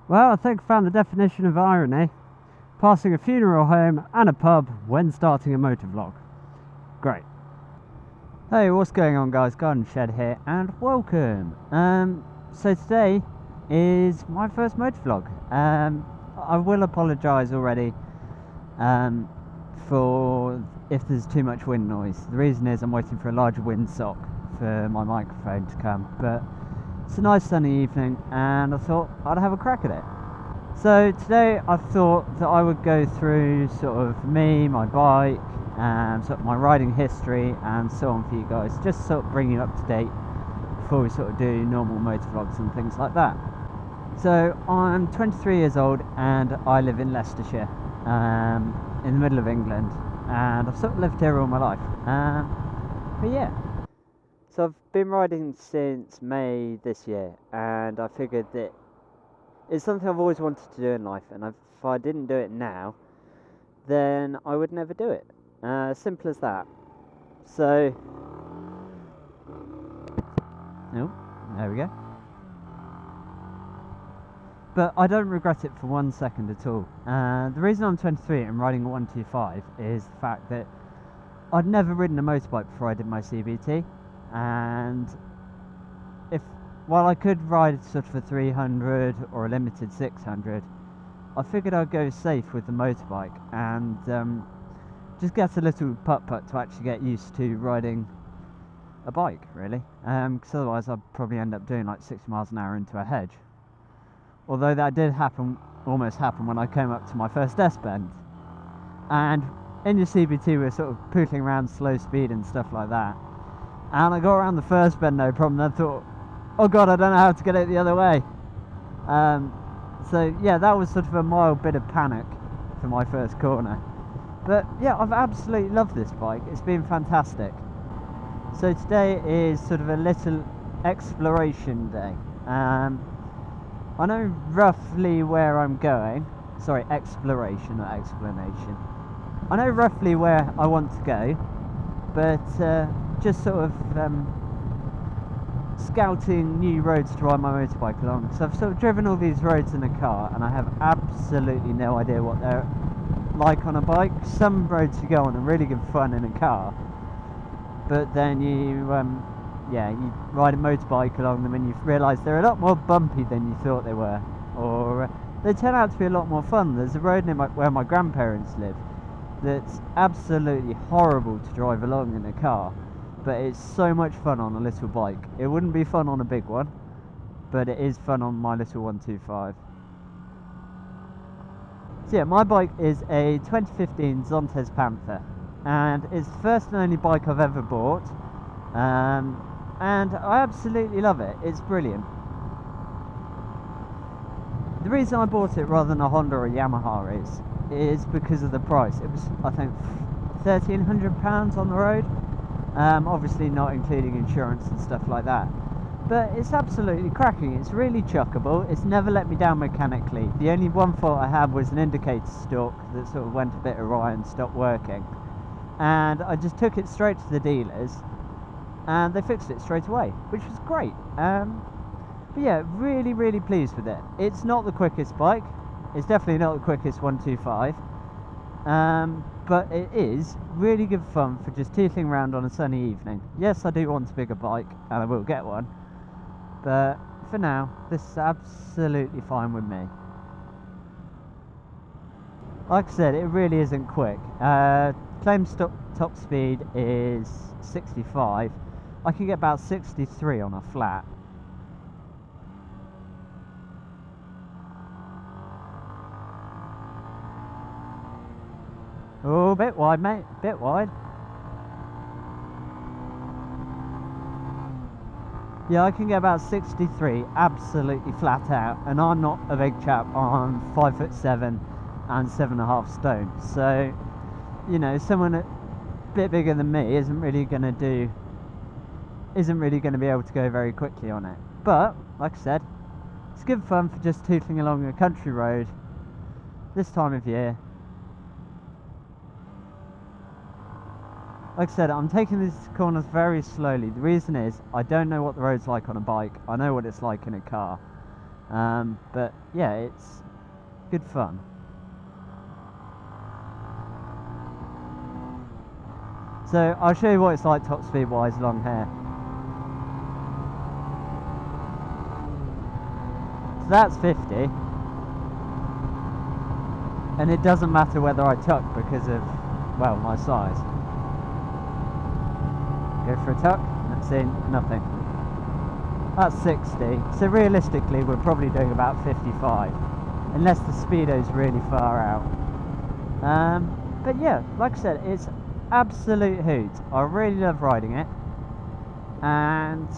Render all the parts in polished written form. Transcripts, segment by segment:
Well, I think I found the definition of irony. Passing a funeral home and a pub when starting a motovlog. Great. Hey, what's going on guys? Garden Shed here and welcome. So today is my first motovlog. I will apologise already for if there's too much wind noise. The reason is I'm waiting for a larger windsock for my microphone to come, but it's a nice sunny evening and I thought I'd have a crack at it. So today I thought that I would go through sort of me, my bike, and sort of my riding history and so on for you guys, just sort of bring you up to date before we sort of do normal motovlogs and things like that. So I'm 23 years old and I live in Leicestershire, in the middle of England, and I've sort of lived here all my life. But yeah, so I've been riding since May this year, and I figured that it's something I've always wanted to do in life, and if I didn't do it now, then I would never do it. Simple as that. So, oh, there we go. But I don't regret it for 1 second at all. The reason I'm 23 and riding a 125 is the fact that I'd never ridden a motorbike before I did my CBT, and while I could ride sort of a 300 or a limited 600, I figured I'd go safe with the motorbike and just get a little putt-putt to actually get used to riding a bike, really. Because otherwise I'd probably end up doing like 60 miles an hour into a hedge. Although that did almost happen when I came up to my first S-bend. And in your CBT we're sort of pootling around slow speed and stuff like that. And I got around the first bend no problem, then thought, oh god, I don't know how to get it the other way. So yeah, that was sort of a mild bit of panic for my first corner. But yeah, I've absolutely loved this bike. It's been fantastic. So today is sort of a little exploration day. I know roughly where I'm going. Sorry, exploration, not explanation. I know roughly where I want to go, but just sort of scouting new roads to ride my motorbike along. So I've sort of driven all these roads in a car and I have absolutely no idea what they're like on a bike. Some roads you go on are really good fun in a car, but then you ride a motorbike along them and you realise they're a lot more bumpy than you thought they were, or they turn out to be a lot more fun. There's a road near where my grandparents live that's absolutely horrible to drive along in a car, but it's so much fun on a little bike. It wouldn't be fun on a big one, but it is fun on my little 125. So yeah, my bike is a 2015 Zontes Panther, and it's the first and only bike I've ever bought, and I absolutely love it. It's brilliant. The reason I bought it rather than a Honda or a Yamaha is because of the price. It was, I think, £1,300 on the road, obviously not including insurance and stuff like that. But it's absolutely cracking. It's really chuckable. It's never let me down mechanically. The only one fault I had was an indicator stalk that sort of went a bit awry and stopped working. And I just took it straight to the dealers and they fixed it straight away, which was great. But yeah, really, really pleased with it. It's not the quickest bike. It's definitely not the quickest 125. But it is really good fun for just tootling around on a sunny evening. Yes, I do want a bigger bike and I will get one. But for now, this is absolutely fine with me. Like I said, it really isn't quick. Claimed top speed is 65. I can get about 63 on a flat. Oh, a bit wide, mate. A bit wide. Yeah, I can get about 63 absolutely flat out, and I'm not a big chap. I'm 5'7" and 7.5 stone. So, you know, someone a bit bigger than me isn't really going to be able to go very quickly on it. But like I said, it's good fun for just tootling along a country road this time of year. Like I said, I'm taking these corners very slowly. The reason is I don't know what the road's like on a bike. I know what it's like in a car. But yeah, it's good fun. So I'll show you what it's like top speed wise along here. So that's 50. And it doesn't matter whether I tuck because of, well, my size. Go for a tuck, and it's in, nothing. That's 60, so realistically we're probably doing about 55, unless the speedo's really far out. But yeah, like I said, it's absolute hoot. I really love riding it, and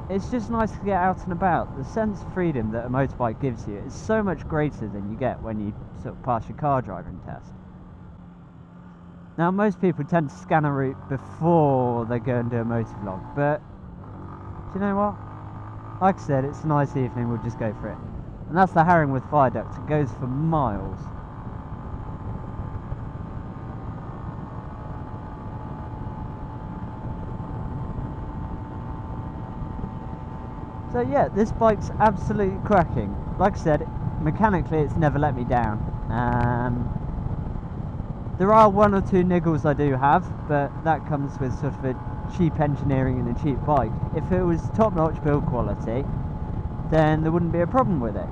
it's just nice to get out and about. The sense of freedom that a motorbike gives you is so much greater than you get when you sort of pass your car driving test. Now, most people tend to scan a route before they go and do a motovlog, but do you know what? Like I said, it's a nice evening, we'll just go for it. And that's the Haringworth Viaduct, it goes for miles. So yeah, this bike's absolutely cracking. Like I said, mechanically it's never let me down. There are one or two niggles I do have, but that comes with sort of a cheap engineering and a cheap bike. If it was top-notch build quality, then there wouldn't be a problem with it.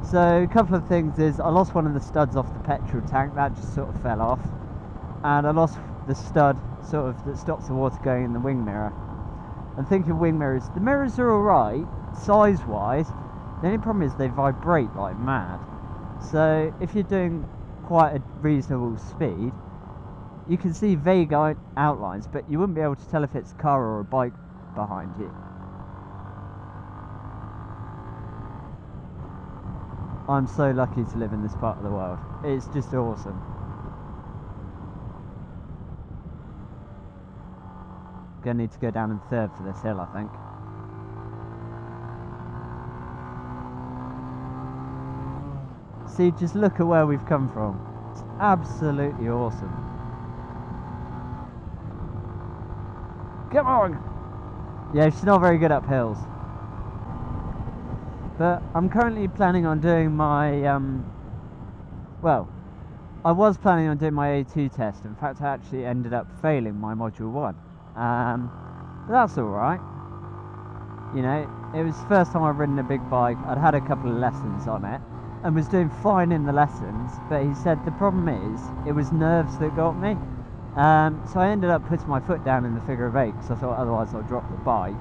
So a couple of things is, I lost one of the studs off the petrol tank, that just sort of fell off. And I lost the stud sort of that stops the water going in the wing mirror. I'm thinking wing mirrors, the mirrors are alright, size-wise. The only problem is they vibrate like mad. So if you're doing quite a reasonable speed, you can see vague outlines, but you wouldn't be able to tell if it's a car or a bike behind you. I'm so lucky to live in this part of the world. It's just awesome. Gonna need to go down in third for this hill, I think. See, just look at where we've come from. It's absolutely awesome. Come on! Yeah, she's not very good up hills. But I'm currently planning on doing my, well, I was planning on doing my A2 test. In fact, I actually ended up failing my Module 1. But that's alright. You know, it was the first time I've ridden a big bike. I'd had a couple of lessons on it and was doing fine in the lessons, but he said the problem is it was nerves that got me. So I ended up putting my foot down in the figure of 8 because I thought otherwise I'd drop the bike.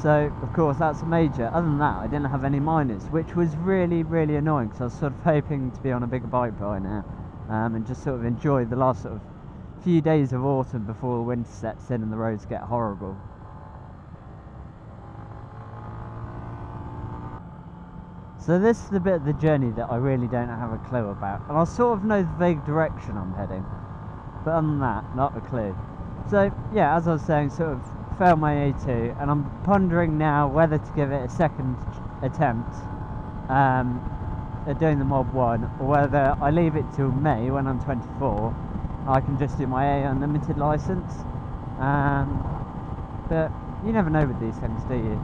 So of course that's a major. Other than that, I didn't have any minors, which was really, really annoying because I was sort of hoping to be on a bigger bike by now, and just sort of enjoy the last sort of few days of autumn before winter sets in and the roads get horrible. So this is the bit of the journey that I really don't have a clue about, and I sort of know the vague direction I'm heading, but other than that, not a clue. So yeah, as I was saying, sort of failed my A2, and I'm pondering now whether to give it a second attempt at doing the Mod 1, or whether I leave it till May when I'm 24. I can just do my A unlimited license, but you never know with these things, do you?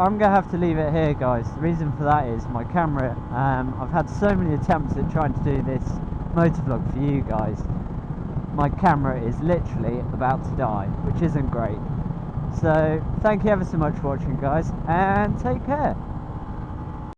I'm going to have to leave it here, guys. The reason for that is my camera. I've had so many attempts at trying to do this motovlog for you guys. My camera is literally about to die, which isn't great. So thank you ever so much for watching, guys, and take care.